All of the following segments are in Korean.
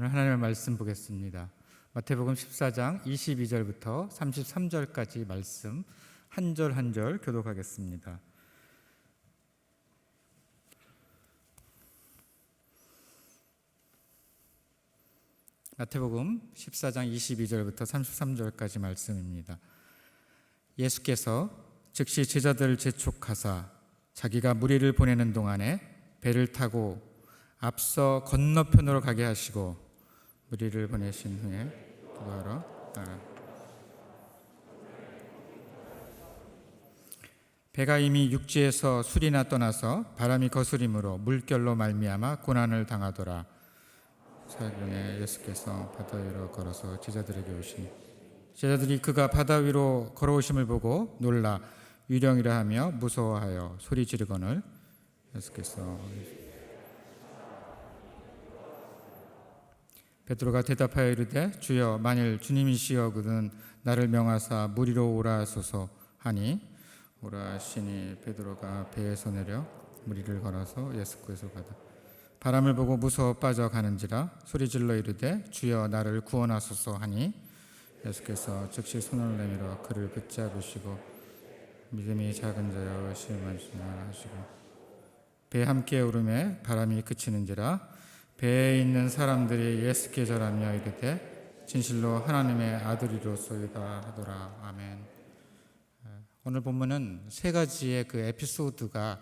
오늘 하나님의 말씀 보겠습니다. 마태복음 14장 22절부터 33절까지 말씀 한 절 한 절 교독하겠습니다. 마태복음 14장 22절부터 33절까지 말씀입니다. 예수께서 즉시 제자들을 재촉하사 자기가 무리를 보내는 동안에 배를 타고 앞서 건너편으로 가게 하시고 무리를 보내신 후에 기도하러 따라 배가 이미 육지에서 술이나 떠나서 바람이 거스림으로 물결로 말미암아 고난을 당하더라. 사경에 예수께서 바다 위로 걸어서 제자들에게 오시니 제자들이 그가 바다 위로 걸어오심을 보고 놀라 유령이라 하며 무서워하여 소리 지르거늘 예수께서 베드로가 대답하여 이르되 주여 만일 주님이시여거든 나를 명하사 무리로 오라 하소서 하니 오라 하시니 베드로가 배에서 내려 무리를 걸어서 예수께서 가다 바람을 보고 무서워 빠져가는지라 소리질러 이르되 주여 나를 구원하소서 하니 예수께서 즉시 손을 내밀어 그를 붙잡으시고 믿음이 작은 자여 실만시나 하시고 배 함께 오름에 바람이 그치는지라 배에 있는 사람들이 예수께 절하며 이르되 진실로 하나님의 아들이로소이다 하더라. 아멘. 오늘 본문은 세 가지의 그 에피소드가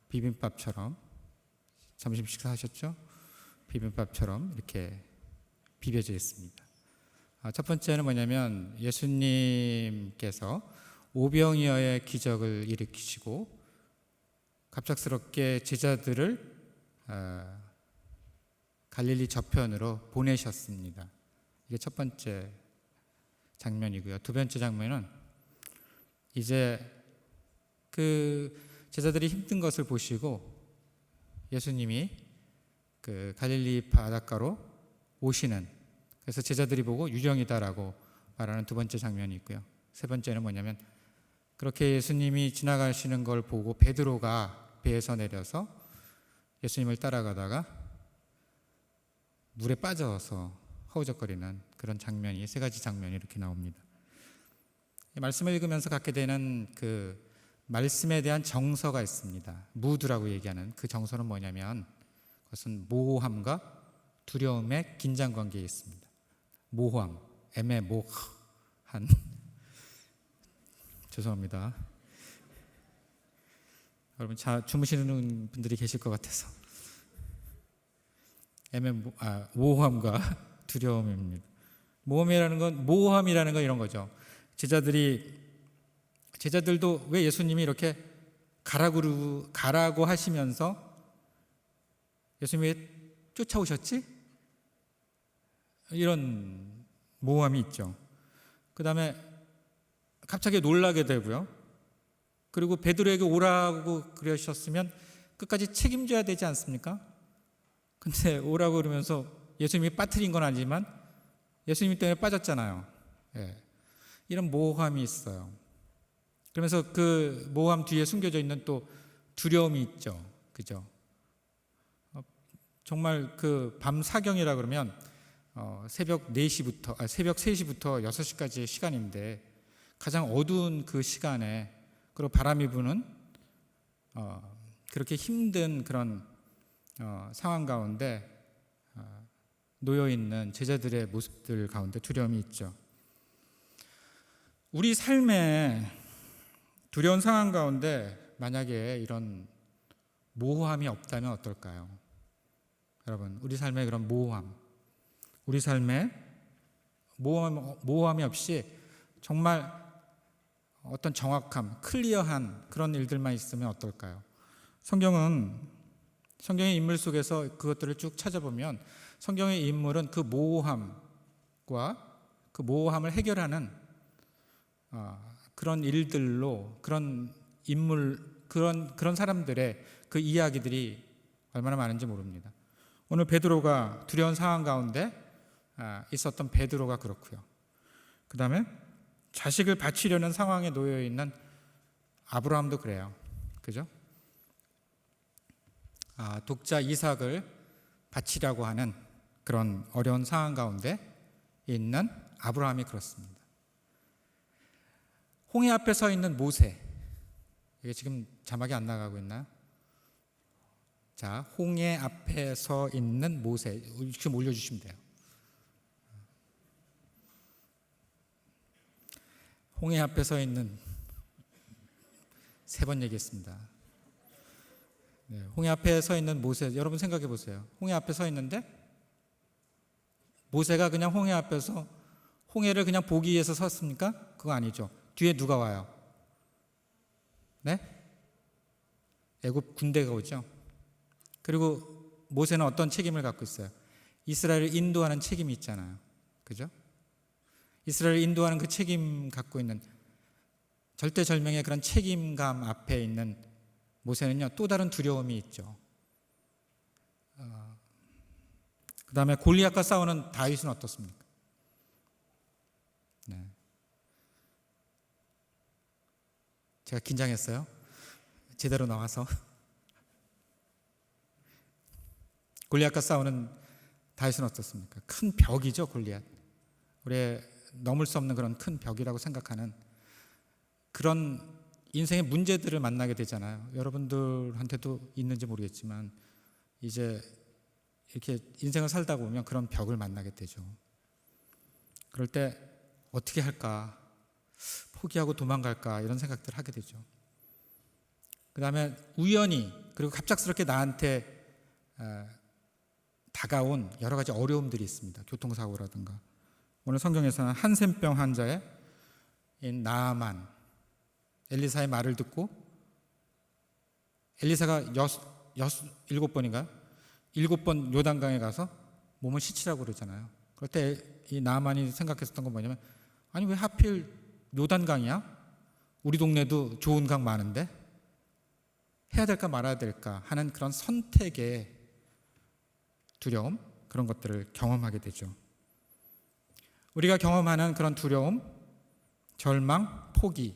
비빔밥처럼 점심 식사하셨죠? 비빔밥처럼 이렇게 비벼져 있습니다. 첫 번째는 뭐냐면 예수님께서 오병이어의 기적을 일으키시고 갑작스럽게 제자들을 갈릴리 저편으로 보내셨습니다. 이게 첫 번째 장면이고요. 두 번째 장면은 이제 그 제자들이 힘든 것을 보시고 예수님이 그 갈릴리 바닷가로 오시는, 그래서 제자들이 보고 유령이다라고 말하는 두 번째 장면이 있고요. 세 번째는 뭐냐면 그렇게 예수님이 지나가시는 걸 보고 베드로가 배에서 내려서 예수님을 따라가다가 물에 빠져서 허우적거리는 그런 장면이, 세 가지 장면이 이렇게 나옵니다. 말씀을 읽으면서 갖게 되는 그 말씀에 대한 정서가 있습니다. 무드라고 얘기하는 그 정서는 뭐냐면 그것은 모호함과 두려움의 긴장 관계에 있습니다. 모호함, 애매모호한 죄송합니다. 여러분 주무시는 분들이 계실 것 같아서 모호함과 두려움입니다. 모호함이라는 건 이런 거죠. 제자들도 왜 예수님이 이렇게 가라고 하시면서 예수님이 왜 쫓아오셨지? 이런 모호함이 있죠. 그 다음에 갑자기 놀라게 되고요. 그리고 베드로에게 오라고 그러셨으면 끝까지 책임져야 되지 않습니까? 근데 오라고 그러면서 예수님이 빠뜨린 건 아니지만 예수님 때문에 빠졌잖아요. 예. 이런 모호함이 있어요. 그러면서 그 모호함 뒤에 숨겨져 있는 또 두려움이 있죠. 그죠? 정말 그 밤 사경이라 그러면 새벽 3시부터 6시까지의 시간인데 가장 어두운 그 시간에 그리고 바람이 부는 그렇게 힘든 그런 상황 가운데 놓여 있는 제자들의 모습들 가운데 두려움이 있죠. 우리 삶에 두려운 상황 가운데 만약에 이런 모호함이 없다면 어떨까요? 여러분, 우리 삶에 그런 모호함, 우리 삶에 모호함이 없이 정말 어떤 정확함, 클리어한 그런 일들만 있으면 어떨까요? 성경의 인물 속에서 그것들을 쭉 찾아보면 성경의 인물은 그 모호함과 그 모호함을 해결하는 그런 일들로, 그런 인물, 그런 사람들의 그 이야기들이 얼마나 많은지 모릅니다. 오늘 베드로가 두려운 상황 가운데 있었던 베드로가 그렇고요. 그 다음에 자식을 바치려는 상황에 놓여 있는 아브라함도 그래요. 그죠? 독자 이삭을 바치라고 하는 그런 어려운 상황 가운데 있는 아브라함이 그렇습니다. 홍해 앞에 서 있는 모세, 이게 지금 자막이 안 나가고 있나요? 자, 홍해 앞에 서 있는 모세, 지금 올려주시면 돼요. 홍해 앞에 서 있는, 3번 얘기했습니다. 네, 홍해 앞에 서 있는 모세, 여러분 생각해 보세요. 홍해 앞에 서 있는데 모세가 그냥 홍해 앞에서 홍해를 그냥 보기 위해서 섰습니까? 그거 아니죠. 뒤에 누가 와요? 네? 애굽 군대가 오죠. 그리고 모세는 어떤 책임을 갖고 있어요? 이스라엘을 인도하는 책임이 있잖아요. 그죠? 이스라엘을 인도하는 그 책임 갖고 있는 절대절명의 그런 책임감 앞에 있는 모세는요, 또 다른 두려움이 있죠. 그 다음에 골리앗과 싸우는 다윗은 어떻습니까? 네. 제가 긴장했어요. 제대로 나와서. 골리앗과 싸우는 다윗은 어떻습니까? 큰 벽이죠, 골리앗. 우리의 넘을 수 없는 그런 큰 벽이라고 생각하는 그런 인생의 문제들을 만나게 되잖아요. 여러분들한테도 있는지 모르겠지만 이제 이렇게 인생을 살다 보면 그런 벽을 만나게 되죠. 그럴 때 어떻게 할까? 포기하고 도망갈까? 이런 생각들을 하게 되죠. 그 다음에 우연히 그리고 갑작스럽게 나한테 다가온 여러 가지 어려움들이 있습니다. 교통사고라든가. 오늘 성경에서는 한센병 환자의 나아만, 엘리사의 말을 듣고 엘리사가 7번인가? 7번 요단강에 가서 몸을 씻으라고 그러잖아요. 그럴 때 이 나아만이 생각했었던 건 뭐냐면, 아니 왜 하필 요단강이야? 우리 동네도 좋은 강 많은데 해야 될까 말아야 될까 하는 그런 선택의 두려움, 그런 것들을 경험하게 되죠. 우리가 경험하는 그런 두려움, 절망, 포기,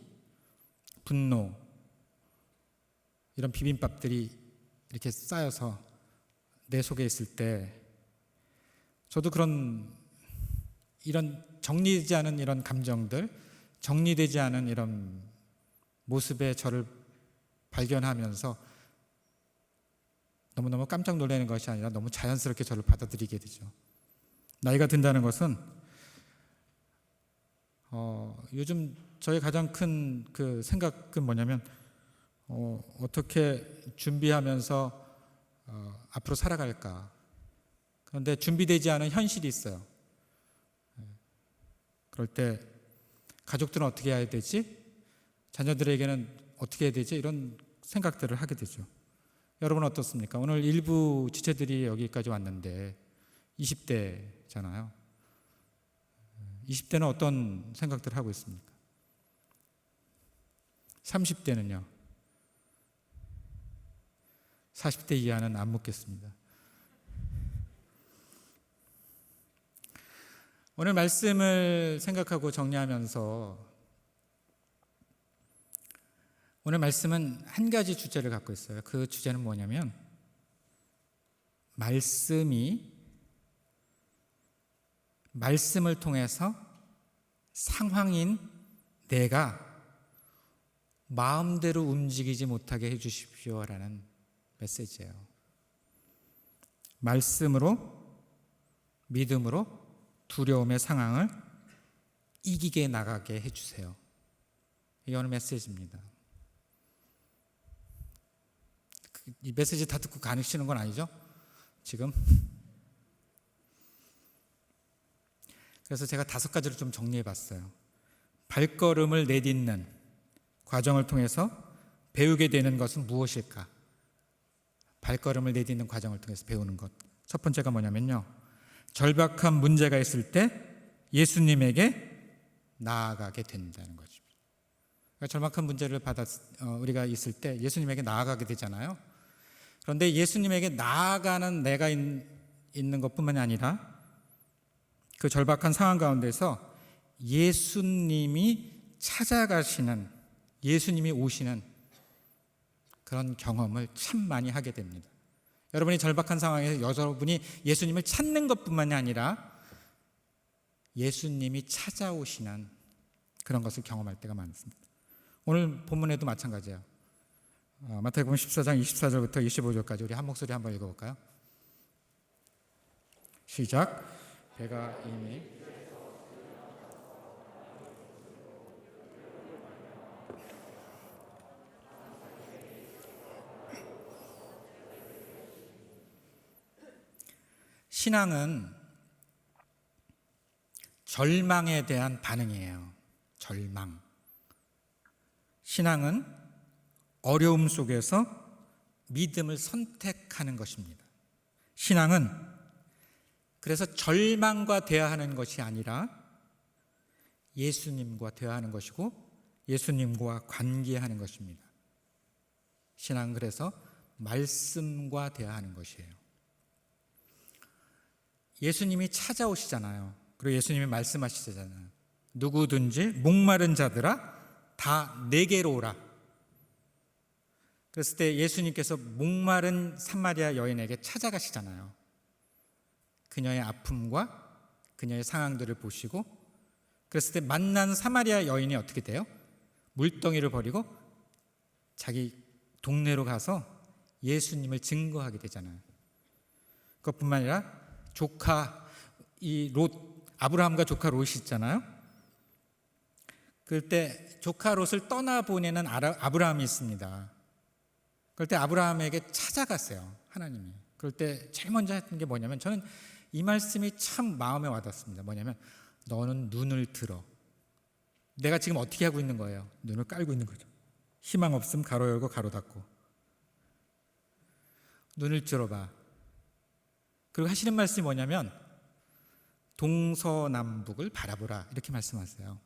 분노, 이런 비빔밥들이 이렇게 쌓여서 내 속에 있을 때 저도 이런 정리되지 않은 이런 감정들, 정리되지 않은 이런 모습의 저를 발견하면서 너무너무 깜짝 놀라는 것이 아니라 너무 자연스럽게 저를 받아들이게 되죠. 나이가 든다는 것은 요즘 저의 가장 큰 그 생각은 뭐냐면 어떻게 준비하면서 앞으로 살아갈까. 그런데 준비되지 않은 현실이 있어요. 그럴 때 가족들은 어떻게 해야 되지? 자녀들에게는 어떻게 해야 되지? 이런 생각들을 하게 되죠. 여러분 어떻습니까? 오늘 일부 지체들이 여기까지 왔는데 20대잖아요. 20대는 어떤 생각들을 하고 있습니까? 30대는요? 40대 이하는 안 묻겠습니다. 오늘 말씀을 생각하고 정리하면서 오늘 말씀은 한 가지 주제를 갖고 있어요. 그 주제는 뭐냐면 말씀을 통해서 상황인 내가 마음대로 움직이지 못하게 해주십시오라는 메시지예요. 말씀으로, 믿음으로 두려움의 상황을 이기게 나가게 해주세요. 이게 오늘 메시지입니다. 이 메시지 다 듣고 가시는 건 아니죠? 지금? 그래서 제가 5가지를 좀 정리해 봤어요. 발걸음을 내딛는 과정을 통해서 배우게 되는 것은 무엇일까? 발걸음을 내딛는 과정을 통해서 배우는 것. 첫 번째가 뭐냐면요, 절박한 문제가 있을 때 예수님에게 나아가게 된다는 것입니다. 그러니까 절박한 문제를 우리가 있을 때 예수님에게 나아가게 되잖아요. 그런데 예수님에게 나아가는 내가 있는 것뿐만이 아니라 그 절박한 상황 가운데서 예수님이 찾아가시는, 예수님이 오시는 그런 경험을 참 많이 하게 됩니다. 여러분이 절박한 상황에서 여러분이 예수님을 찾는 것뿐만이 아니라 예수님이 찾아오시는 그런 것을 경험할 때가 많습니다. 오늘 본문에도 마찬가지예요. 마태복음 14장 24절부터 25절까지 우리 한 목소리 한번 읽어볼까요? 시작. 배가 이미 신앙은 절망에 대한 반응이에요. 절망. 신앙은 어려움 속에서 믿음을 선택하는 것입니다. 신앙은 그래서 절망과 대화하는 것이 아니라 예수님과 대화하는 것이고 예수님과 관계하는 것입니다. 신앙은 그래서 말씀과 대화하는 것이에요. 예수님이 찾아오시잖아요. 그리고 예수님이 말씀하시잖아요. 누구든지 목마른 자들아 다 내게로 오라. 그랬을 때 예수님께서 목마른 사마리아 여인에게 찾아가시잖아요. 그녀의 아픔과 그녀의 상황들을 보시고 그랬을 때 만난 사마리아 여인이 어떻게 돼요? 물동이를 버리고 자기 동네로 가서 예수님을 증거하게 되잖아요. 그것뿐만 아니라 조카 아브라함과 조카 롯이 있잖아요. 그럴 때 조카 롯을 떠나보내는 아브라함이 있습니다. 그럴 때 아브라함에게 찾아갔어요, 하나님이. 그럴 때 제일 먼저 했던 게 뭐냐면, 저는 이 말씀이 참 마음에 와닿습니다. 뭐냐면 너는 눈을 들어. 내가 지금 어떻게 하고 있는 거예요? 눈을 깔고 있는 거죠. 희망 없음 가로 열고 가로 닫고. 눈을 들어봐. 그리고 하시는 말씀이 뭐냐면 동서남북을 바라보라, 이렇게 말씀하세요.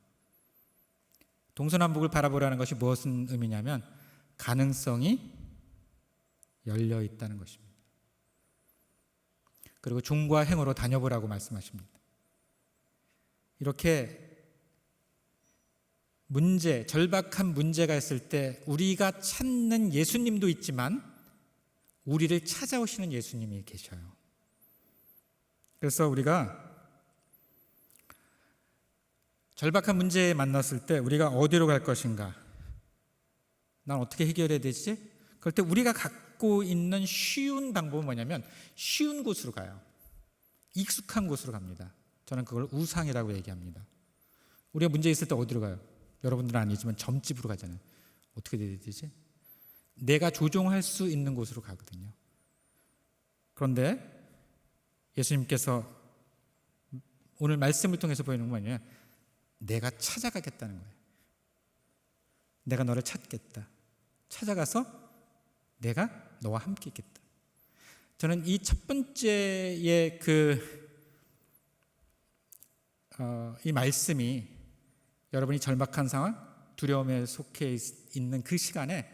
동서남북을 바라보라는 것이 무엇은 의미냐면 가능성이 열려 있다는 것입니다. 그리고 종과 행으로 다녀보라고 말씀하십니다. 이렇게 절박한 문제가 있을 때 우리가 찾는 예수님도 있지만 우리를 찾아오시는 예수님이 계셔요. 그래서 우리가 절박한 문제에 만났을 때 우리가 어디로 갈 것인가? 난 어떻게 해결해야 되지? 그럴 때 우리가 갖고 있는 쉬운 방법은 뭐냐면 쉬운 곳으로 가요. 익숙한 곳으로 갑니다. 저는 그걸 우상이라고 얘기합니다. 우리가 문제 있을 때 어디로 가요? 여러분들은 아니지만 점집으로 가잖아요. 어떻게 해야 되지? 내가 조종할 수 있는 곳으로 가거든요. 그런데 예수님께서 오늘 말씀을 통해서 보이는 건 뭐냐면 내가 찾아가겠다는 거예요. 내가 너를 찾겠다. 찾아가서 내가 너와 함께 있겠다. 저는 이 첫 번째의 이 말씀이 여러분이 절박한 상황, 두려움에 속해 있는 그 시간에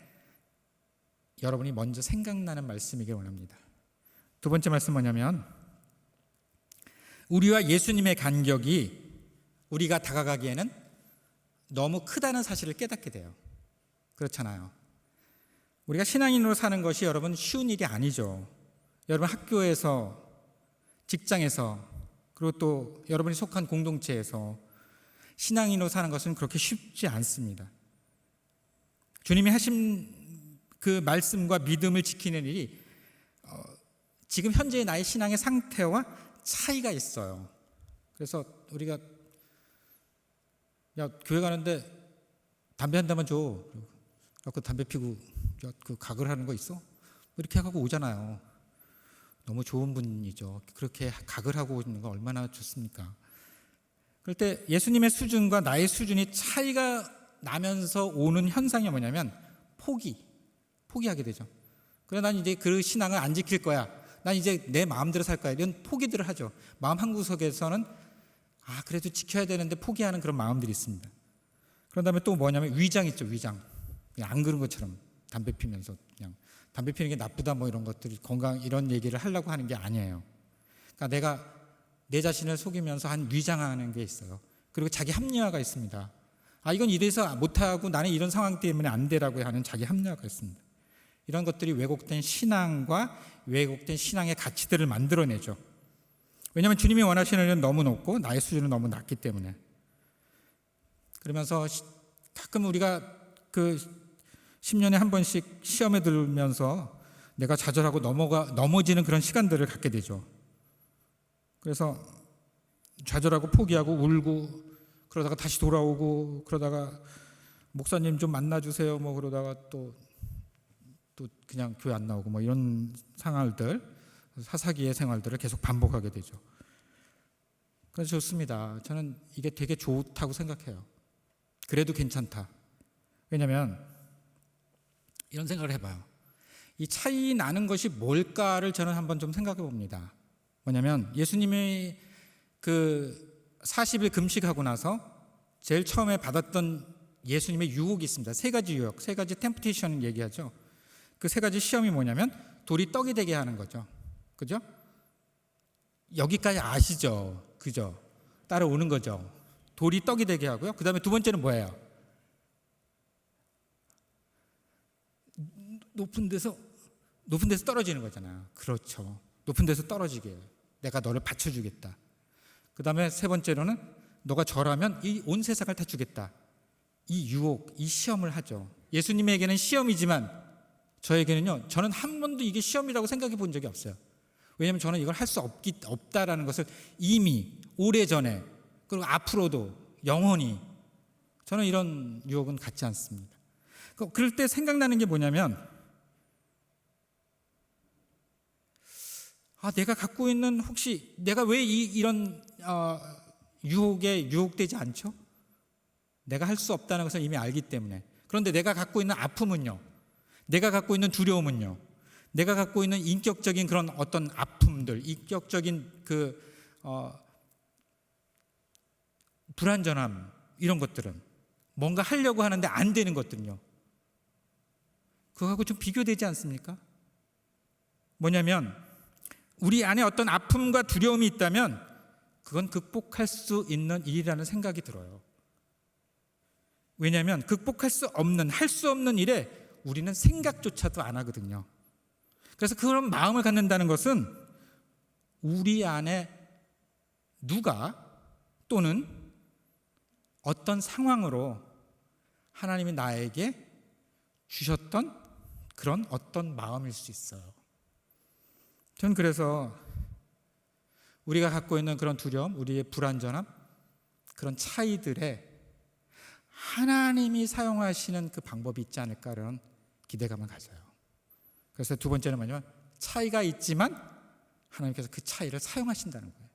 여러분이 먼저 생각나는 말씀이길 원합니다. 두 번째 말씀 뭐냐면 우리와 예수님의 간격이 우리가 다가가기에는 너무 크다는 사실을 깨닫게 돼요. 그렇잖아요. 우리가 신앙인으로 사는 것이 여러분 쉬운 일이 아니죠. 여러분 학교에서, 직장에서, 그리고 또 여러분이 속한 공동체에서 신앙인으로 사는 것은 그렇게 쉽지 않습니다. 주님이 하신 그 말씀과 믿음을 지키는 일이 지금 현재의 나의 신앙의 상태와 차이가 있어요. 그래서 우리가 교회 가는데 담배 한 대만 줘. 그 담배 피고 그 각을 하는 거 있어? 이렇게 하고 오잖아요. 너무 좋은 분이죠. 그렇게 각을 하고 있는 거 얼마나 좋습니까? 그럴 때 예수님의 수준과 나의 수준이 차이가 나면서 오는 현상이 뭐냐면 포기하게 되죠. 그래 난 이제 그 신앙을 안 지킬 거야. 난 이제 내 마음대로 살 거야. 이런 포기들을 하죠. 마음 한구석에서는 그래도 지켜야 되는데 포기하는 그런 마음들이 있습니다. 그런 다음에 또 뭐냐면 위장 있죠. 위장. 그냥 안 그런 것처럼 담배 피면서 그냥 담배 피는 게 나쁘다 뭐 이런 것들, 건강 이런 얘기를 하려고 하는 게 아니에요. 그러니까 내가 내 자신을 속이면서 한 위장하는 게 있어요. 그리고 자기 합리화가 있습니다. 이건 이래서 못하고 나는 이런 상황 때문에 안 되라고 하는 자기 합리화가 있습니다. 이런 것들이 왜곡된 신앙과 왜곡된 신앙의 가치들을 만들어내죠. 왜냐하면 주님이 원하시는 일은 너무 높고 나의 수준은 너무 낮기 때문에. 그러면서 가끔 우리가 그 10년에 한 번씩 시험에 들면서 내가 좌절하고 넘어지는 그런 시간들을 갖게 되죠. 그래서 좌절하고 포기하고 울고 그러다가 다시 돌아오고 그러다가 목사님 좀 만나주세요 뭐 그러다가 또 그냥 교회 안 나오고 뭐 이런 상황들, 사사기의 생활들을 계속 반복하게 되죠. 그래서 좋습니다. 저는 이게 되게 좋다고 생각해요. 그래도 괜찮다. 왜냐하면 이런 생각을 해봐요. 이 차이 나는 것이 뭘까를 저는 한번 좀 생각해 봅니다. 뭐냐면 예수님이 그 40일 금식하고 나서 제일 처음에 받았던 예수님의 유혹이 있습니다. 세 가지 유혹, 세 가지 템프테이션을 얘기하죠. 그 세 가지 시험이 뭐냐면 돌이 떡이 되게 하는 거죠. 그죠? 여기까지 아시죠? 그죠? 따라오는 거죠. 돌이 떡이 되게 하고요. 그 다음에 두 번째는 뭐예요? 높은 데서 떨어지는 거잖아요. 그렇죠. 높은 데서 떨어지게 내가 너를 받쳐주겠다. 그 다음에 세 번째로는 너가 절하면 이 온 세상을 다 주겠다. 이 유혹, 이 시험을 하죠. 예수님에게는 시험이지만 저에게는요, 저는 한 번도 이게 시험이라고 생각해 본 적이 없어요. 왜냐하면 저는 이걸 할 수 없다라는 것을 이미 오래전에 그리고 앞으로도 영원히 저는 이런 유혹은 갖지 않습니다. 그럴 때 생각나는 게 뭐냐면 내가 갖고 있는 혹시 내가 왜 이런 유혹에 유혹되지 않죠? 내가 할 수 없다는 것을 이미 알기 때문에. 그런데 내가 갖고 있는 아픔은요, 내가 갖고 있는 두려움은요, 내가 갖고 있는 인격적인 그런 어떤 아픔들, 인격적인 불완전함, 이런 것들은 뭔가 하려고 하는데 안 되는 것들은요, 그거하고 좀 비교되지 않습니까? 뭐냐면 우리 안에 어떤 아픔과 두려움이 있다면 그건 극복할 수 있는 일이라는 생각이 들어요. 왜냐하면 극복할 수 없는, 할 수 없는 일에 우리는 생각조차도 안 하거든요. 그래서 그런 마음을 갖는다는 것은 우리 안에 누가 또는 어떤 상황으로 하나님이 나에게 주셨던 그런 어떤 마음일 수 있어요. 저는 그래서 우리가 갖고 있는 그런 두려움, 우리의 불안전함, 그런 차이들에 하나님이 사용하시는 그 방법이 있지 않을까라는 기대감을 가져요. 그래서 두 번째는 뭐냐면 차이가 있지만 하나님께서 그 차이를 사용하신다는 거예요.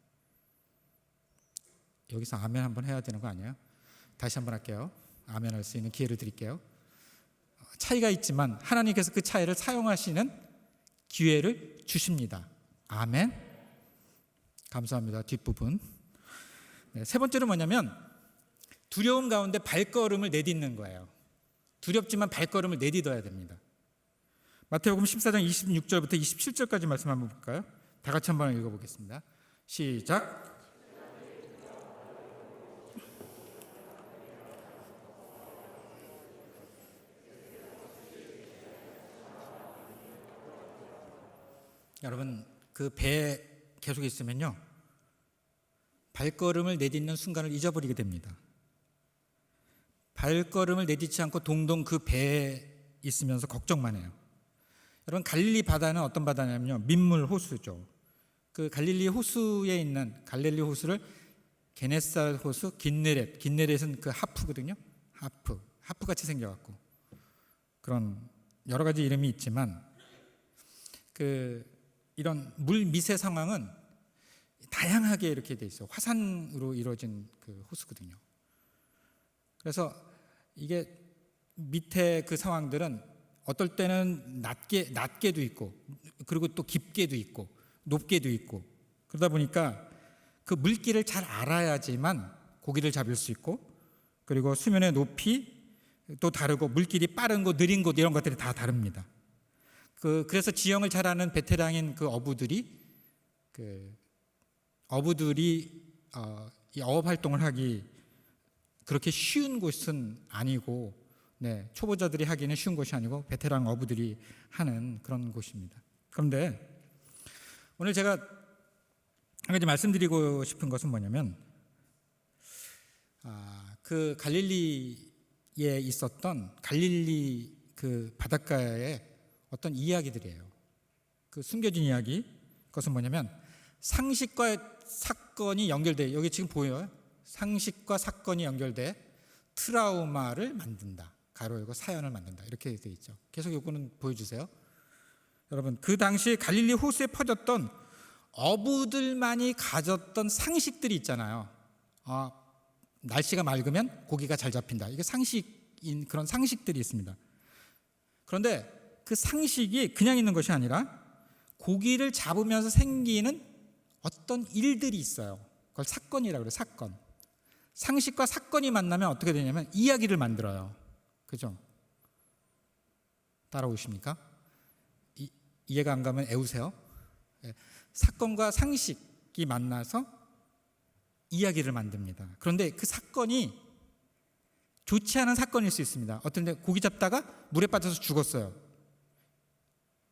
여기서 아멘 한번 해야 되는 거 아니에요? 다시 한번 할게요. 아멘 할 수 있는 기회를 드릴게요. 차이가 있지만 하나님께서 그 차이를 사용하시는 기회를 주십니다. 아멘. 감사합니다. 뒷부분. 세 번째는 뭐냐면 두려움 가운데 발걸음을 내딛는 거예요. 두렵지만 발걸음을 내딛어야 됩니다. 마태복음 14장 26절부터 27절까지 말씀 한번 볼까요? 다 같이 한번 읽어보겠습니다. 시작. 여러분, 그 배에 계속 있으면요, 발걸음을 내딛는 순간을 잊어버리게 됩니다. 발걸음을 내딛지 않고 동동 그 배에 있으면서 걱정만 해요. 여러분, 갈릴리 바다는 어떤 바다냐면요, 민물 호수죠. 그 갈릴리 호수에 있는 갈릴리 호수를 게네사렛 호수, 긴네렛은 그 하프거든요. 하프 같이 생겨갖고 그런 여러 가지 이름이 있지만 이런 물 미세 상황은 다양하게 이렇게 돼 있어요. 화산으로 이루어진 그 호수거든요. 그래서 이게 밑에 그 상황들은 어떨 때는 낮게도 있고, 그리고 또 깊게도 있고, 높게도 있고, 그러다 보니까 그 물길을 잘 알아야지만 고기를 잡을 수 있고, 그리고 수면의 높이 또 다르고, 물길이 빠른 곳, 느린 곳, 이런 것들이 다 다릅니다. 그래서 지형을 잘 아는 베테랑인 그 어부들이 이 어업 활동을 하기 그렇게 쉬운 곳은 아니고 네, 초보자들이 하기는 쉬운 곳이 아니고 베테랑 어부들이 하는 그런 곳입니다. 그런데 오늘 제가 한 가지 말씀드리고 싶은 것은 뭐냐면 그 갈릴리에 있었던 갈릴리 그 바닷가의 어떤 이야기들이에요. 그 숨겨진 이야기, 그것은 뭐냐면 상식과 사건이 연결돼, 여기 지금 보여요. 상식과 사건이 연결돼 트라우마를 만든다. 가로 열고 사연을 만든다. 이렇게 되어 있죠. 계속 이거는 보여주세요. 여러분, 그 당시 갈릴리 호수에 퍼졌던 어부들만이 가졌던 상식들이 있잖아요. 날씨가 맑으면 고기가 잘 잡힌다. 이게 상식인 그런 상식들이 있습니다. 그런데 그 상식이 그냥 있는 것이 아니라 고기를 잡으면서 생기는 어떤 일들이 있어요. 그걸 사건이라고 그래요. 사건. 상식과 사건이 만나면 어떻게 되냐면 이야기를 만들어요. 그죠? 따라오십니까? 이해가 안 가면 애우세요. 사건과 상식이 만나서 이야기를 만듭니다. 그런데 그 사건이 좋지 않은 사건일 수 있습니다. 어떤 데 고기 잡다가 물에 빠져서 죽었어요.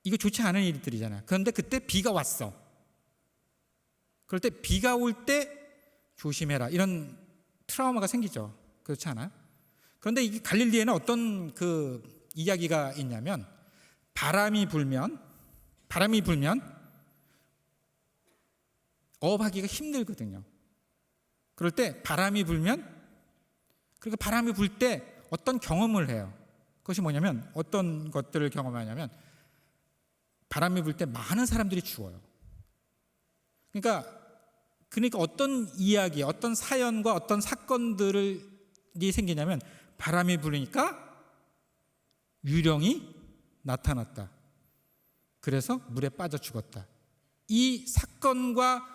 이거 좋지 않은 일들이잖아요. 그런데 그때 비가 왔어. 그럴 때 비가 올 때 조심해라. 이런 트라우마가 생기죠. 그렇지 않아요? 그런데 이 갈릴리에는 어떤 그 이야기가 있냐면 바람이 불면 어업하기가 힘들거든요. 그럴 때 바람이 불면, 그리고 바람이 불 때 어떤 경험을 해요. 그것이 뭐냐면 어떤 것들을 경험하냐면 바람이 불 때 많은 사람들이 죽어요. 그러니까 어떤 이야기, 어떤 사연과 어떤 사건들이 생기냐면 바람이 불으니까 유령이 나타났다. 그래서 물에 빠져 죽었다. 이 사건과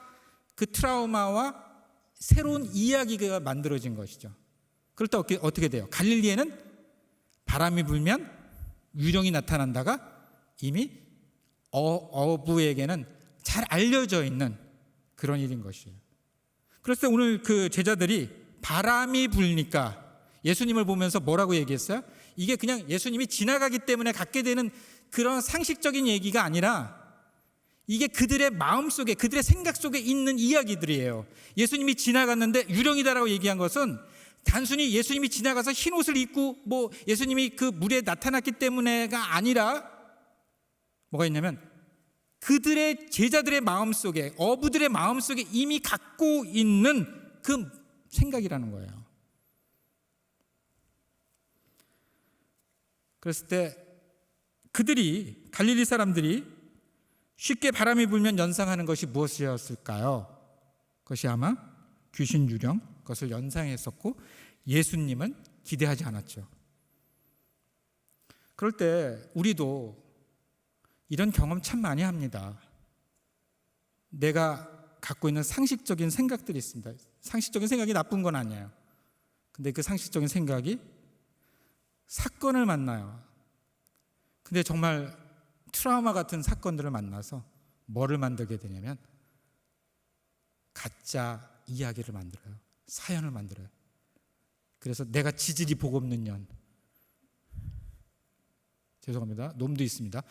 그 트라우마와 새로운 이야기가 만들어진 것이죠. 그럴 때 어떻게 돼요? 갈릴리에는 바람이 불면 유령이 나타난다가 이미 어부에게는 잘 알려져 있는 그런 일인 것이에요. 그래서 오늘 그 제자들이 바람이 불니까 예수님을 보면서 뭐라고 얘기했어요? 이게 그냥 예수님이 지나가기 때문에 갖게 되는 그런 상식적인 얘기가 아니라 이게 그들의 마음속에, 그들의 생각 속에 있는 이야기들이에요. 예수님이 지나갔는데 유령이다라고 얘기한 것은 단순히 예수님이 지나가서 흰 옷을 입고 예수님이 그 물에 나타났기 때문에가 아니라 뭐가 있냐면 그들의 제자들의 마음속에, 어부들의 마음속에 이미 갖고 있는 그 생각이라는 거예요. 그랬을 때 갈릴리 사람들이 쉽게 바람이 불면 연상하는 것이 무엇이었을까요? 그것이 아마 귀신 유령, 그것을 연상했었고 예수님은 기대하지 않았죠. 그럴 때 우리도 이런 경험 참 많이 합니다. 내가 갖고 있는 상식적인 생각들이 있습니다. 상식적인 생각이 나쁜 건 아니에요. 근데 그 상식적인 생각이 사건을 만나요. 근데 정말 트라우마 같은 사건들을 만나서 뭐를 만들게 되냐면 가짜 이야기를 만들어요. 사연을 만들어요. 그래서 내가 지질이 복 없는 년, 죄송합니다. 놈도 있습니다.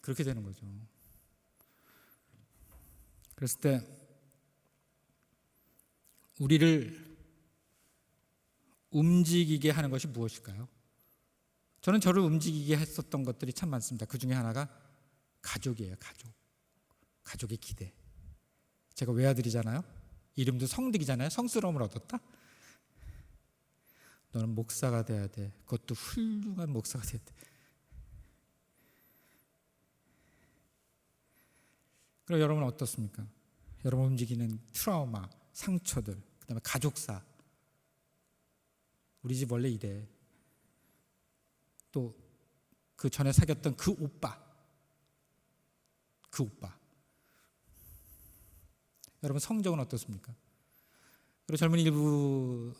그렇게 되는 거죠. 그랬을 때 우리를 움직이게 하는 것이 무엇일까요? 저는 저를 움직이게 했었던 것들이 참 많습니다. 그 중에 하나가 가족이에요. 가족의 기대. 제가 외아들이잖아요. 이름도 성득이잖아요. 성스러움을 얻었다. 너는 목사가 돼야 돼. 그것도 훌륭한 목사가 돼야 돼. 그럼 여러분은 어떻습니까? 여러분 움직이는 트라우마, 상처들, 그 다음에 가족사. 우리 집 원래 이래. 또 그 전에 사귀었던 그 오빠. 여러분 성적은 어떻습니까? 그리고 젊은 일부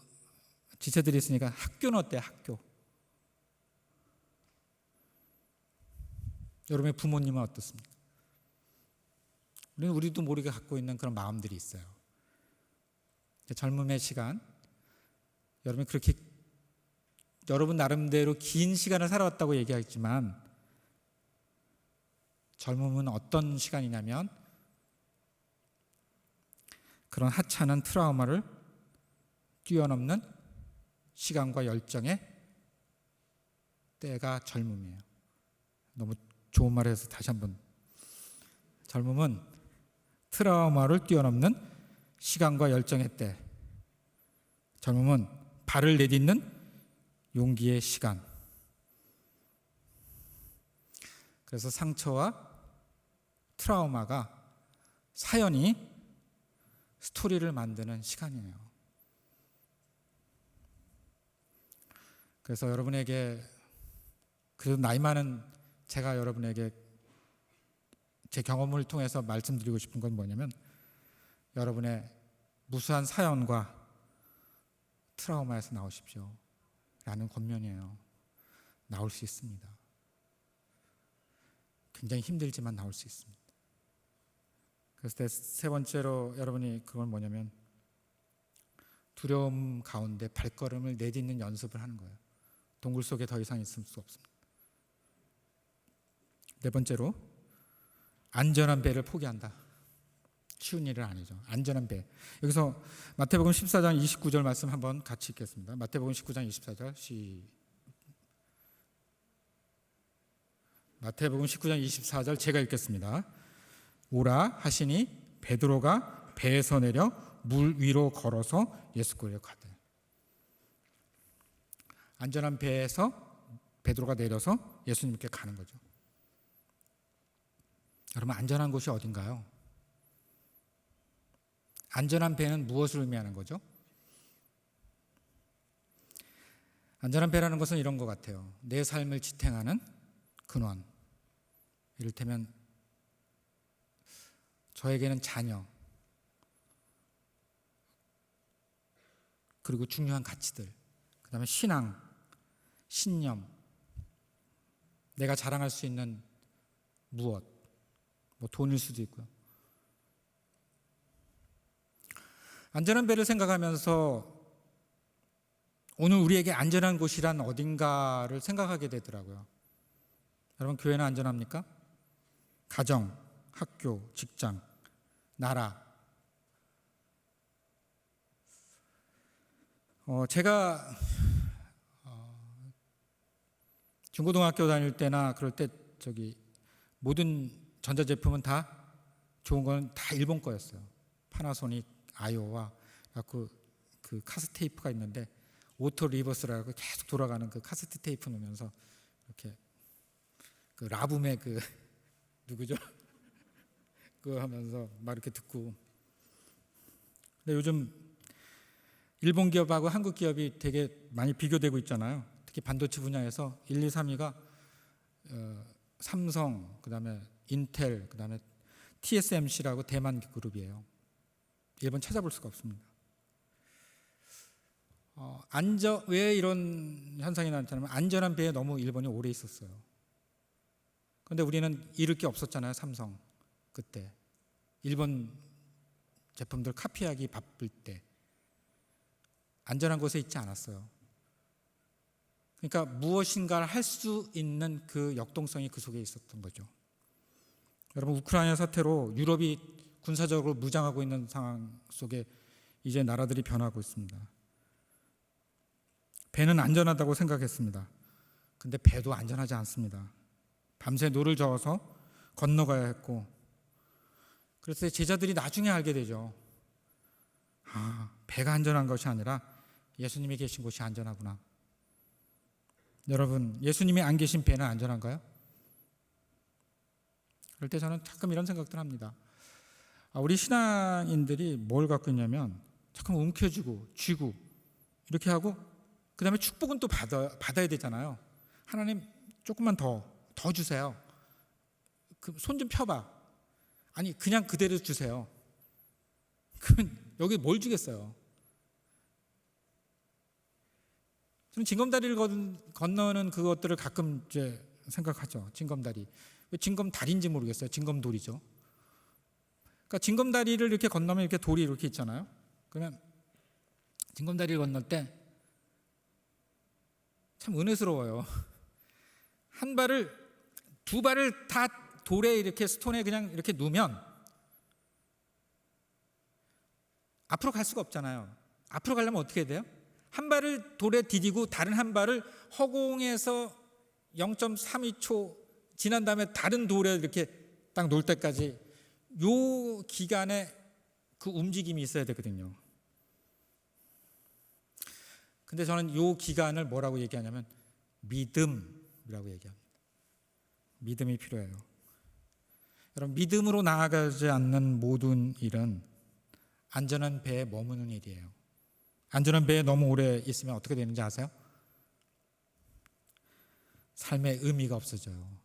지체들이 있으니까 학교는 어때요? 학교. 여러분의 부모님은 어떻습니까? 우리도 모르게 갖고 있는 그런 마음들이 있어요. 젊음의 시간, 여러분이 그렇게 여러분 나름대로 긴 시간을 살아왔다고 얘기하지만 젊음은 어떤 시간이냐면 그런 하찮은 트라우마를 뛰어넘는 시간과 열정의 때가 젊음이에요. 너무 좋은 말을 해서 다시 한번. 젊음은 트라우마를 뛰어넘는 시간과 열정의 때. 젊음은 발을 내딛는 용기의 시간. 그래서 상처와 트라우마가 사연이 스토리를 만드는 시간이에요. 그래서 여러분에게, 그래도 나이 많은 제가 여러분에게 제 경험을 통해서 말씀드리고 싶은 건 뭐냐면, 여러분의 무수한 사연과 트라우마에서 나오십시오 라는 권면이에요. 나올 수 있습니다. 굉장히 힘들지만 나올 수 있습니다. 그래서 세 번째로 여러분이 그건 뭐냐면, 두려움 가운데 발걸음을 내딛는 연습을 하는 거예요. 동굴 속에 더 이상 있을 수 없습니다. 네 번째로, 안전한 배를 포기한다. 쉬운 일은 아니죠. 안전한 배. 여기서 마태복음 14장 29절 말씀 한번 같이 읽겠습니다. 마태복음 19장 24절 마태복음 19장 24절 제가 읽겠습니다. 오라 하시니 베드로가 배에서 내려 물 위로 걸어서 예수께로 가되. 안전한 배에서 베드로가 내려서 예수님께 가는 거죠. 여러분, 안전한 곳이 어딘가요? 안전한 배는 무엇을 의미하는 거죠? 안전한 배라는 것은 이런 것 같아요. 내 삶을 지탱하는 근원. 이를테면 저에게는 자녀, 그리고 중요한 가치들, 그 다음에 신앙, 신념, 내가 자랑할 수 있는 무엇, 뭐 돈일 수도 있고요. 안전한 배를 생각하면서 오늘 우리에게 안전한 곳이란 어딘가를 생각하게 되더라고요. 여러분, 교회는 안전합니까? 가정, 학교, 직장, 나라. 제가 중고등학교 다닐 때나 그럴 때 모든 전자제품은 다 좋은 건 다 일본 거였어요. 파나소닉, 아이오와 그 카세트 테이프가 있는데 오토 리버스라고 계속 돌아가는 그 카세트 테이프 넣으면서 이렇게 그 라붐의 그 누구죠? 그거 하면서 막 이렇게 듣고. 근데 요즘 일본 기업하고 한국 기업이 되게 많이 비교되고 있잖아요. 특히 반도체 분야에서 1, 2, 3위가 삼성, 그다음에 인텔, 그다음에 TSMC라고 대만 그룹이에요. 일본 찾아볼 수가 없습니다. 왜 이런 현상이 나타나면 안전한 배에 너무 일본이 오래 있었어요. 그런데 우리는 잃을 게 없었잖아요. 삼성 그때 일본 제품들 카피하기 바쁠 때 안전한 곳에 있지 않았어요. 그러니까 무엇인가를 할 수 있는 그 역동성이 그 속에 있었던 거죠. 여러분, 우크라이나 사태로 유럽이 군사적으로 무장하고 있는 상황 속에 이제 나라들이 변하고 있습니다. 배는 안전하다고 생각했습니다. 근데 배도 안전하지 않습니다. 밤새 노를 저어서 건너가야 했고, 그래서 제자들이 나중에 알게 되죠. 배가 안전한 것이 아니라 예수님이 계신 곳이 안전하구나. 여러분, 예수님이 안 계신 배는 안전한가요? 그럴 때 저는 가끔 이런 생각들 합니다. 우리 신앙인들이 뭘 갖고 있냐면 자꾸 움켜쥐고 쥐고 이렇게 하고, 그 다음에 축복은 또 받아야 되잖아요. 하나님 조금만 더 주세요. 손 좀 펴봐. 아니, 그냥 그대로 주세요. 그러면 여기 뭘 주겠어요? 저는 징검다리를 건너는 그것들을 가끔 이제 생각하죠. 징검다리. 왜 징검다리인지 모르겠어요. 징검돌이죠. 그러니까 징검다리를 이렇게 건너면 이렇게 돌이 이렇게 있잖아요. 그러면 징검다리를 건널 때 참 은혜스러워요. 한 발을, 두 발을 다 돌에 이렇게 스톤에 그냥 이렇게 놓으면 앞으로 갈 수가 없잖아요. 앞으로 가려면 어떻게 해야 돼요? 한 발을 돌에 디디고 다른 한 발을 허공에서 0.32초 지난 다음에 다른 돌에 이렇게 딱 놓을 때까지 요 기간에 그 움직임이 있어야 되거든요. 근데 저는 요 기간을 뭐라고 얘기하냐면 믿음이라고 얘기합니다. 믿음이 필요해요. 여러분, 믿음으로 나아가지 않는 모든 일은 안전한 배에 머무는 일이에요. 안전한 배에 너무 오래 있으면 어떻게 되는지 아세요? 삶의 의미가 없어져요.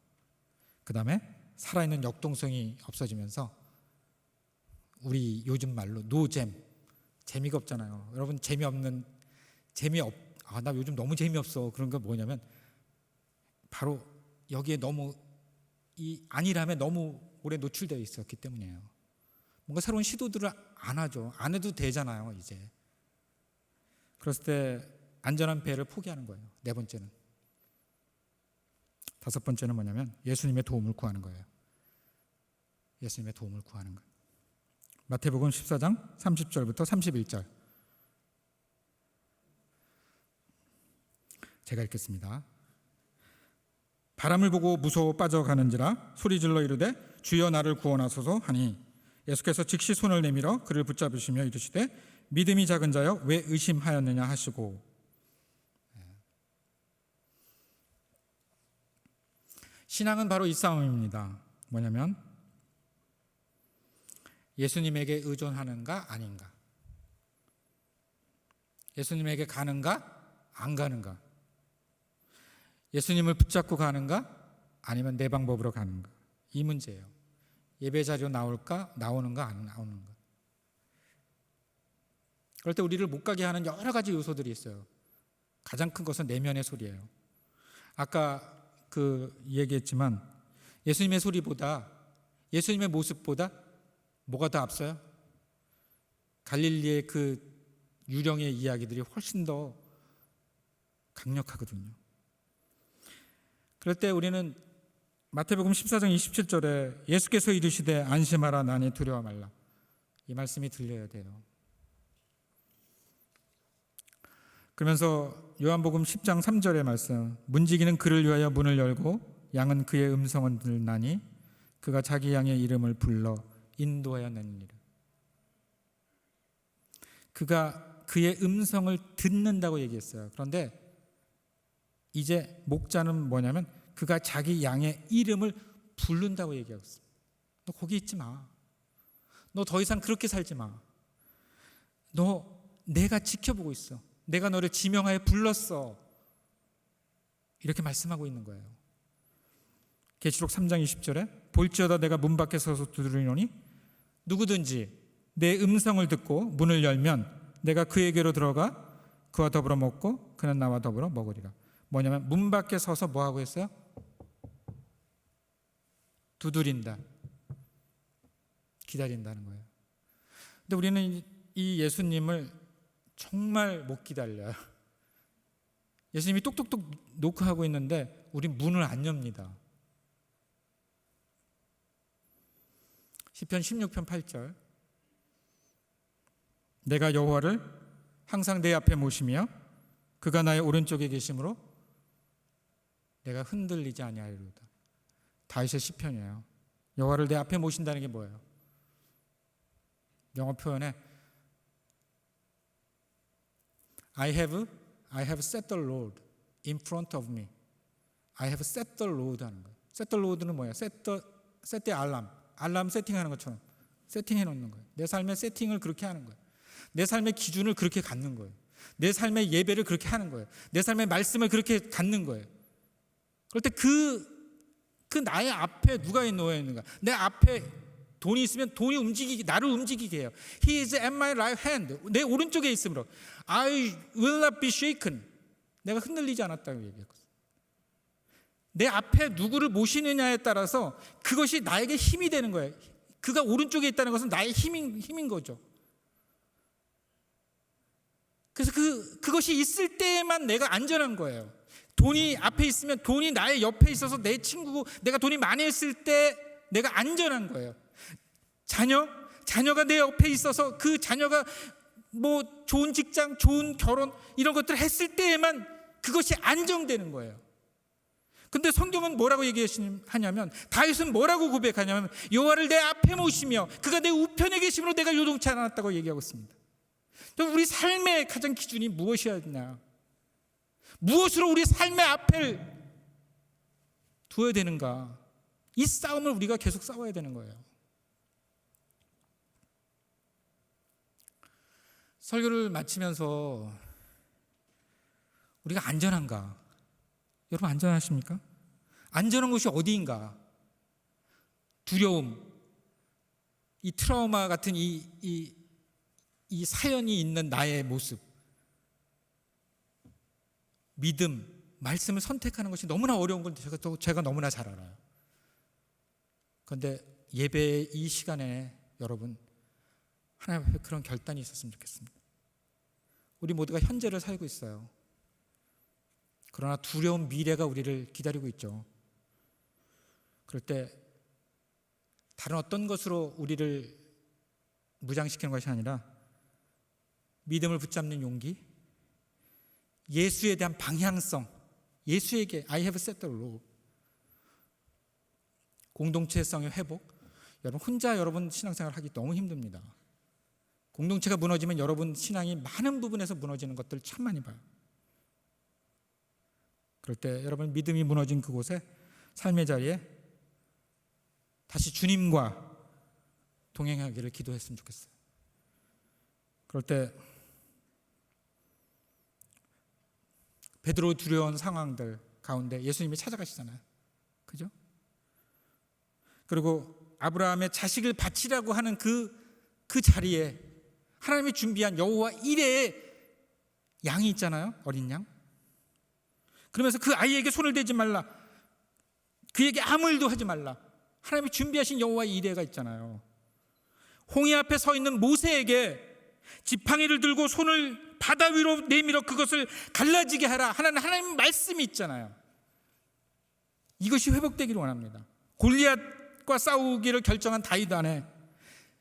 그 다음에 살아있는 역동성이 없어지면서 우리 요즘 말로 노잼, 재미가 없잖아요. 여러분, 나 요즘 너무 재미없어. 그런 거 뭐냐면 바로 여기에 너무 이 안일함에 너무 오래 노출되어 있었기 때문이에요. 뭔가 새로운 시도들을 안 하죠. 안 해도 되잖아요, 이제. 그랬을 때 안전한 배를 포기하는 거예요. 네 번째는. 다섯 번째는 뭐냐면 예수님의 도움을 구하는 거예요. 예수님의 도움을 구하는 거예요. 마태복음 14장 30절부터 31절. 제가 읽겠습니다. 바람을 보고 무서워 빠져가는지라 소리질러 이르되 주여 나를 구원하소서 하니 예수께서 즉시 손을 내밀어 그를 붙잡으시며 이르시되 믿음이 작은 자여 왜 의심하였느냐 하시고. 신앙은 바로 이 싸움입니다. 뭐냐면 예수님에게 의존하는가 아닌가, 예수님에게 가는가 안 가는가, 예수님을 붙잡고 가는가 아니면 내 방법으로 가는가, 이 문제예요. 예배 자료 나올까, 나오는가 안 나오는가. 그럴 때 우리를 못 가게 하는 여러 가지 요소들이 있어요. 가장 큰 것은 내면의 소리예요. 아까 얘기했지만 예수님의 소리보다, 예수님의 모습보다 뭐가 더 앞서요? 갈릴리의 그 유령의 이야기들이 훨씬 더 강력하거든요. 그럴 때 우리는 마태복음 14장 27절에 예수께서 이르시되 안심하라 나니 두려워 말라, 이 말씀이 들려야 돼요. 그러면서 요한복음 10장 3절의 말씀, 문지기는 그를 위하여 문을 열고 양은 그의 음성을 듣나니 그가 자기 양의 이름을 불러 인도하여 내니라. 그가 그의 음성을 듣는다고 얘기했어요. 그런데 이제 목자는 뭐냐면 그가 자기 양의 이름을 부른다고 얘기하고 있어요. 너 거기 있지 마. 너 더 이상 그렇게 살지 마. 너 내가 지켜보고 있어. 내가 너를 지명하여 불렀어. 이렇게 말씀하고 있는 거예요. 계시록 3장 20절에 볼지어다 내가 문 밖에 서서 두드리노니 누구든지 내 음성을 듣고 문을 열면 내가 그에게로 들어가 그와 더불어 먹고 그는 나와 더불어 먹으리라. 뭐냐면 문 밖에 서서 뭐 하고 있어요? 두드린다. 기다린다는 거예요. 근데 우리는 이 예수님을 정말 못 기다려요. 예수님이 똑똑똑 노크하고 있는데 우린 문을 안 엽니다. 시편 16편 8절, 내가 여호와를 항상 내 앞에 모시며 그가 나의 오른쪽에 계심으로 내가 흔들리지 아니하리로다. 다윗의 시편이에요. 여호와를 내 앞에 모신다는 게 뭐예요? 영어 표현에 I have set the Lord in front of me. I have set the Lord 하는 거예요. set the Lord는 뭐예요? set the 알람 세팅하는 것처럼 세팅해 놓는 거예요. 내 삶의 세팅을 그렇게 하는 거예요. 내 삶의 기준을 그렇게 갖는 거예요. 내 삶의 예배를 그렇게 하는 거예요. 내 삶의 말씀을 그렇게 갖는 거예요. 그럴 때 그 나의 앞에 누가 놓여 있는가? 내 앞에 돈이 있으면 돈이 나를 움직이게 해요. He is at my right hand. 내 오른쪽에 있으므로 I will not be shaken. 내가 흔들리지 않았다고 얘기했거든요. 내 앞에 누구를 모시느냐에 따라서 그것이 나에게 힘이 되는 거예요. 그가 오른쪽에 있다는 것은 나의 힘인 거죠. 그래서 그것이 있을 때만 내가 안전한 거예요. 돈이 앞에 있으면 돈이 나의 옆에 있어서 내 친구고 내가 돈이 많이 했을 때 내가 안전한 거예요. 자녀가 내 옆에 있어서 그 자녀가 뭐 좋은 직장, 좋은 결혼 이런 것들을 했을 때에만 그것이 안정되는 거예요. 근데 성경은 뭐라고 얘기하냐면 다윗은 뭐라고 고백하냐면 여호와를 내 앞에 모시며 그가 내 우편에 계심으로 내가 요동치 않았다고 얘기하고 있습니다. 우리 삶의 가장 기준이 무엇이었냐? 무엇으로 우리 삶의 앞을 두어야 되는가? 이 싸움을 우리가 계속 싸워야 되는 거예요. 설교를 마치면서 우리가 안전한가? 여러분 안전하십니까? 안전한 곳이 어디인가? 두려움, 이 트라우마 같은 이 사연이 있는 나의 모습, 믿음, 말씀을 선택하는 것이 너무나 어려운 걸 제가 너무나 잘 알아요. 그런데 예배 이 시간에 여러분 하나님 앞에 그런 결단이 있었으면 좋겠습니다. 우리 모두가 현재를 살고 있어요. 그러나 두려운 미래가 우리를 기다리고 있죠. 그럴 때 다른 어떤 것으로 우리를 무장시키는 것이 아니라 믿음을 붙잡는 용기, 예수에 대한 방향성, 예수에게 I have set the law, 공동체성의 회복. 여러분 혼자 여러분 신앙생활 하기 너무 힘듭니다. 공동체가 무너지면 여러분 신앙이 많은 부분에서 무너지는 것들 참 많이 봐요. 그럴 때 여러분 믿음이 무너진 그곳에 삶의 자리에 다시 주님과 동행하기를 기도했으면 좋겠어요. 그럴 때 베드로 두려운 상황들 가운데 예수님이 찾아가시잖아요. 그죠? 그리고 아브라함의 자식을 바치라고 하는 그 자리에 하나님이 준비한 여호와 이레의 양이 있잖아요. 어린 양. 그러면서 그 아이에게 손을 대지 말라. 그에게 아무 일도 하지 말라. 하나님이 준비하신 여호와 이레가 있잖아요. 홍해 앞에 서 있는 모세에게 지팡이를 들고 손을 바다 위로 내밀어 그것을 갈라지게 하라. 하나님 말씀이 있잖아요. 이것이 회복되기를 원합니다. 골리앗과 싸우기를 결정한 다윗 안에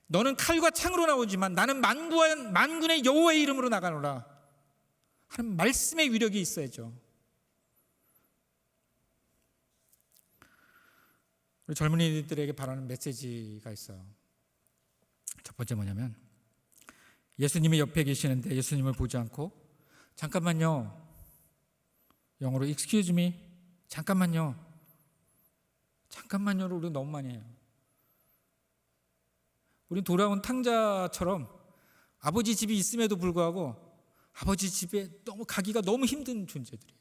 너는 칼과 창으로 나오지만 나는 만군의 여호와의 이름으로 나가노라 하는 말씀의 위력이 있어야죠. 우리 젊은이들에게 바라는 메시지가 있어요. 첫 번째 뭐냐면 예수님이 옆에 계시는데 예수님을 보지 않고 잠깐만요, 영어로 excuse me, 잠깐만요를 우리 너무 많이 해요. 우린 돌아온 탕자처럼 아버지 집이 있음에도 불구하고 아버지 집에 너무 가기가 너무 힘든 존재들이에요.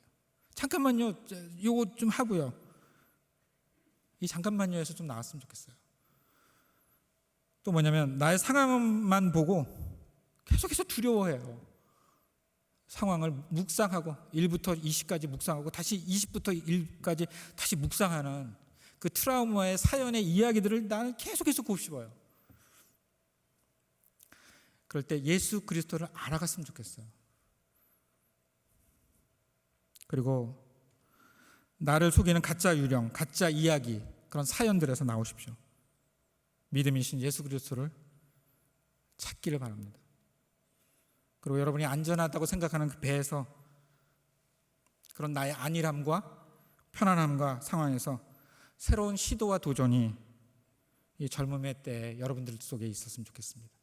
잠깐만요, 요거 좀 하고요. 이 잠깐만요에서 좀 나왔으면 좋겠어요. 또 뭐냐면 나의 상황만 보고 계속해서 두려워해요. 상황을 묵상하고 1부터 20까지 묵상하고 다시 20부터 1까지 다시 묵상하는 그 트라우마의 사연의 이야기들을 나는 계속해서 곱씹어요. 그럴 때 예수 그리스도를 알아갔으면 좋겠어요. 그리고 나를 속이는 가짜 유령, 가짜 이야기, 그런 사연들에서 나오십시오. 믿음이신 예수 그리스도를 찾기를 바랍니다. 그리고 여러분이 안전하다고 생각하는 그 배에서 그런 나의 안일함과 편안함과 상황에서 새로운 시도와 도전이 이 젊음의 때에 여러분들 속에 있었으면 좋겠습니다.